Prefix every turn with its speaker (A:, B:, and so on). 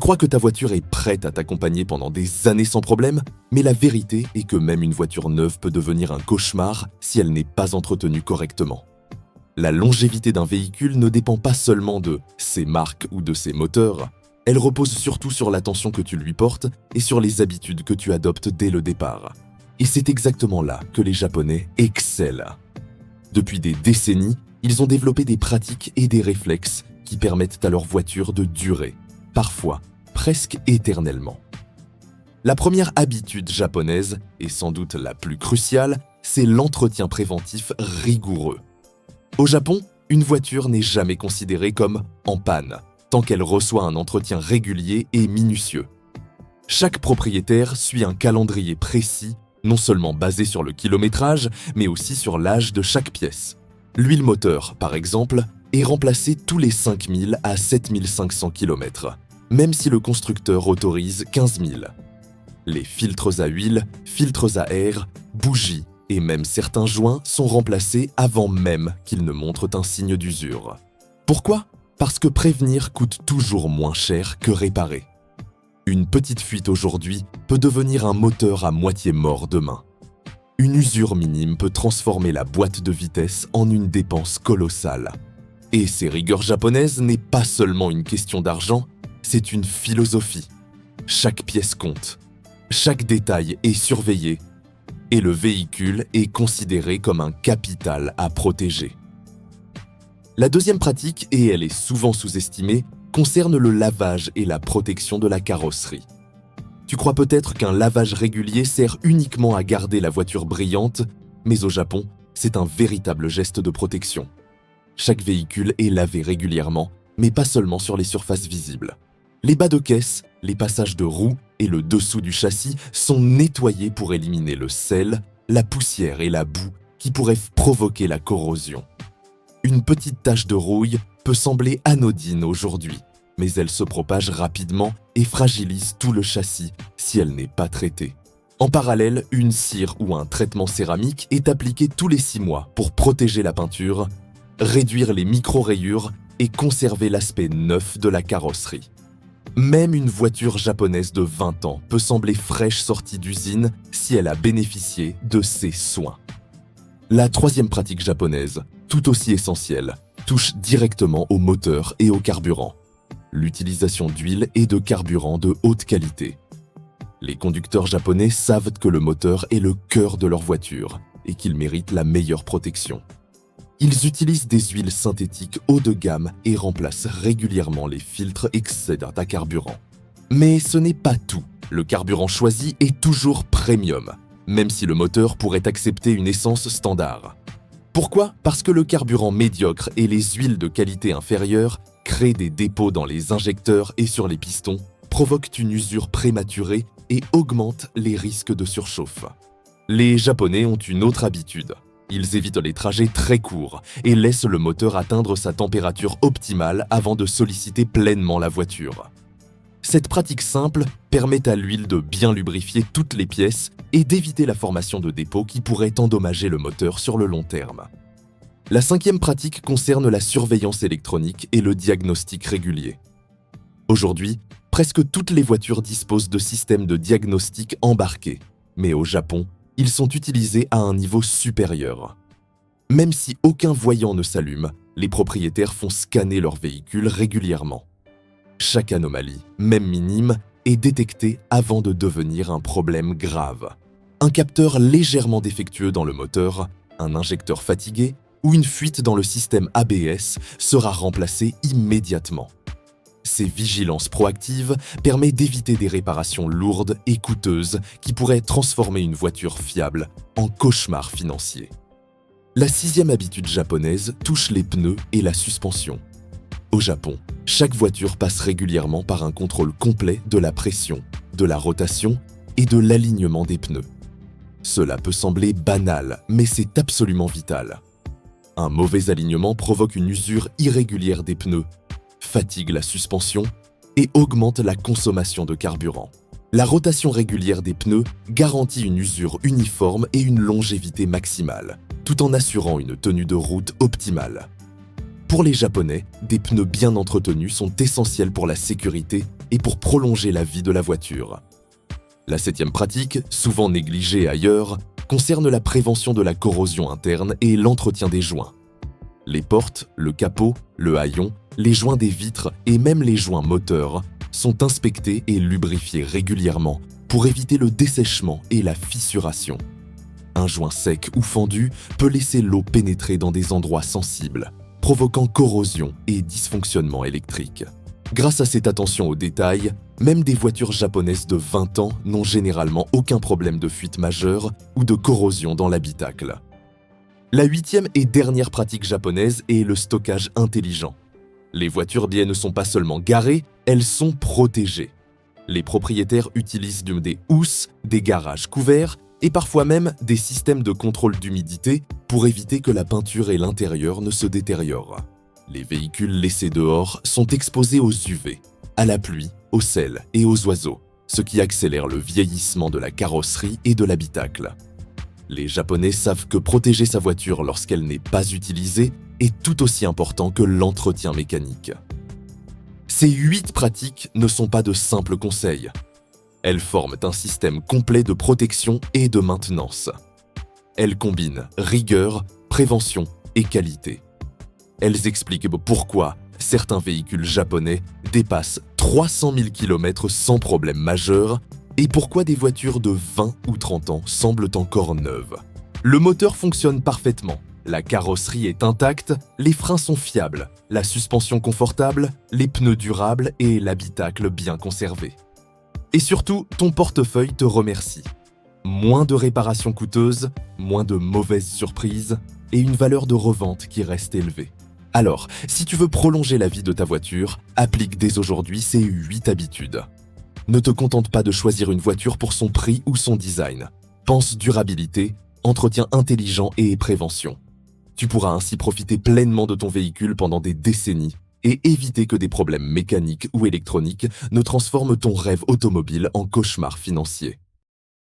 A: crois que ta voiture est prête à t'accompagner pendant des années sans problème, mais la vérité est que même une voiture neuve peut devenir un cauchemar si elle n'est pas entretenue correctement. La longévité d'un véhicule ne dépend pas seulement de ses marques ou de ses moteurs, elle repose surtout sur l'attention que tu lui portes et sur les habitudes que tu adoptes dès le départ. Et c'est exactement là que les Japonais excellent. Depuis des décennies, ils ont développé des pratiques et des réflexes qui permettent à leur voiture de durer, parfois presque éternellement. La première habitude japonaise, et sans doute la plus cruciale, c'est l'entretien préventif rigoureux. Au Japon, une voiture n'est jamais considérée comme en panne, tant qu'elle reçoit un entretien régulier et minutieux. Chaque propriétaire suit un calendrier précis, non seulement basé sur le kilométrage, mais aussi sur l'âge de chaque pièce. L'huile moteur, par exemple, est remplacée tous les 5000 à 7500 km, même si le constructeur autorise 15 000. Les filtres à huile, filtres à air, bougies et même certains joints sont remplacés avant même qu'ils ne montrent un signe d'usure. Pourquoi ? Parce que prévenir coûte toujours moins cher que réparer. Une petite fuite aujourd'hui peut devenir un moteur à moitié mort demain. Une usure minime peut transformer la boîte de vitesse en une dépense colossale. Et ces rigueurs japonaises n'est pas seulement une question d'argent, c'est une philosophie. Chaque pièce compte, chaque détail est surveillé, et le véhicule est considéré comme un capital à protéger. La deuxième pratique, et elle est souvent sous-estimée, concerne le lavage et la protection de la carrosserie. Tu crois peut-être qu'un lavage régulier sert uniquement à garder la voiture brillante, mais au Japon, c'est un véritable geste de protection. Chaque véhicule est lavé régulièrement, mais pas seulement sur les surfaces visibles. Les bas de caisse, les passages de roues et le dessous du châssis sont nettoyés pour éliminer le sel, la poussière et la boue qui pourraient provoquer la corrosion. Une petite tache de rouille peut sembler anodine aujourd'hui, mais elle se propage rapidement et fragilise tout le châssis si elle n'est pas traitée. En parallèle, une cire ou un traitement céramique est appliqué tous les 6 mois pour protéger la peinture, réduire les micro-rayures et conserver l'aspect neuf de la carrosserie. Même une voiture japonaise de 20 ans peut sembler fraîche sortie d'usine si elle a bénéficié de ces soins. La troisième pratique japonaise, tout aussi essentielle, touche directement au moteur et au carburant. L'utilisation d'huile et de carburant de haute qualité. Les conducteurs japonais savent que le moteur est le cœur de leur voiture et qu'il mérite la meilleure protection. Ils utilisent des huiles synthétiques haut de gamme et remplacent régulièrement les filtres excédents à carburant. Mais ce n'est pas tout. Le carburant choisi est toujours premium, même si le moteur pourrait accepter une essence standard. Pourquoi ? Parce que le carburant médiocre et les huiles de qualité inférieure créent des dépôts dans les injecteurs et sur les pistons, provoquent une usure prématurée et augmentent les risques de surchauffe. Les Japonais ont une autre habitude. Ils évitent les trajets très courts et laissent le moteur atteindre sa température optimale avant de solliciter pleinement la voiture. Cette pratique simple permet à l'huile de bien lubrifier toutes les pièces et d'éviter la formation de dépôts qui pourraient endommager le moteur sur le long terme. La cinquième pratique concerne la surveillance électronique et le diagnostic régulier. Aujourd'hui, presque toutes les voitures disposent de systèmes de diagnostic embarqués, mais au Japon, ils sont utilisés à un niveau supérieur. Même si aucun voyant ne s'allume, les propriétaires font scanner leur véhicule régulièrement. Chaque anomalie, même minime, est détectée avant de devenir un problème grave. Un capteur légèrement défectueux dans le moteur, un injecteur fatigué ou une fuite dans le système ABS sera remplacé immédiatement. Ces vigilances proactives permettent d'éviter des réparations lourdes et coûteuses qui pourraient transformer une voiture fiable en cauchemar financier. La sixième habitude japonaise touche les pneus et la suspension. Au Japon, chaque voiture passe régulièrement par un contrôle complet de la pression, de la rotation et de l'alignement des pneus. Cela peut sembler banal, mais c'est absolument vital. Un mauvais alignement provoque une usure irrégulière des pneus, fatigue la suspension et augmente la consommation de carburant. La rotation régulière des pneus garantit une usure uniforme et une longévité maximale, tout en assurant une tenue de route optimale. Pour les Japonais, des pneus bien entretenus sont essentiels pour la sécurité et pour prolonger la vie de la voiture. La 7e pratique, souvent négligée ailleurs, concerne la prévention de la corrosion interne et l'entretien des joints. Les portes, le capot, le haillon, les joints des vitres et même les joints moteurs sont inspectés et lubrifiés régulièrement pour éviter le dessèchement et la fissuration. Un joint sec ou fendu peut laisser l'eau pénétrer dans des endroits sensibles, provoquant corrosion et dysfonctionnement électrique. Grâce à cette attention aux détails, même des voitures japonaises de 20 ans n'ont généralement aucun problème de fuite majeure ou de corrosion dans l'habitacle. La 8e et dernière pratique japonaise est le stockage intelligent. Les voitures biais ne sont pas seulement garées, elles sont protégées. Les propriétaires utilisent des housses, des garages couverts et parfois même des systèmes de contrôle d'humidité pour éviter que la peinture et l'intérieur ne se détériorent. Les véhicules laissés dehors sont exposés aux UV, à la pluie, au sel et aux oiseaux, ce qui accélère le vieillissement de la carrosserie et de l'habitacle. Les Japonais savent que protéger sa voiture lorsqu'elle n'est pas utilisée est tout aussi important que l'entretien mécanique. Ces 8 pratiques ne sont pas de simples conseils. Elles forment un système complet de protection et de maintenance. Elles combinent rigueur, prévention et qualité. Elles expliquent pourquoi certains véhicules japonais dépassent 300 000 km sans problème majeur et pourquoi des voitures de 20 ou 30 ans semblent encore neuves. Le moteur fonctionne parfaitement, la carrosserie est intacte, les freins sont fiables, la suspension confortable, les pneus durables et l'habitacle bien conservé. Et surtout, ton portefeuille te remercie. Moins de réparations coûteuses, moins de mauvaises surprises et une valeur de revente qui reste élevée. Alors, si tu veux prolonger la vie de ta voiture, applique dès aujourd'hui ces 8 habitudes. Ne te contente pas de choisir une voiture pour son prix ou son design. Pense durabilité, entretien intelligent et prévention. Tu pourras ainsi profiter pleinement de ton véhicule pendant des décennies et éviter que des problèmes mécaniques ou électroniques ne transforment ton rêve automobile en cauchemar financier.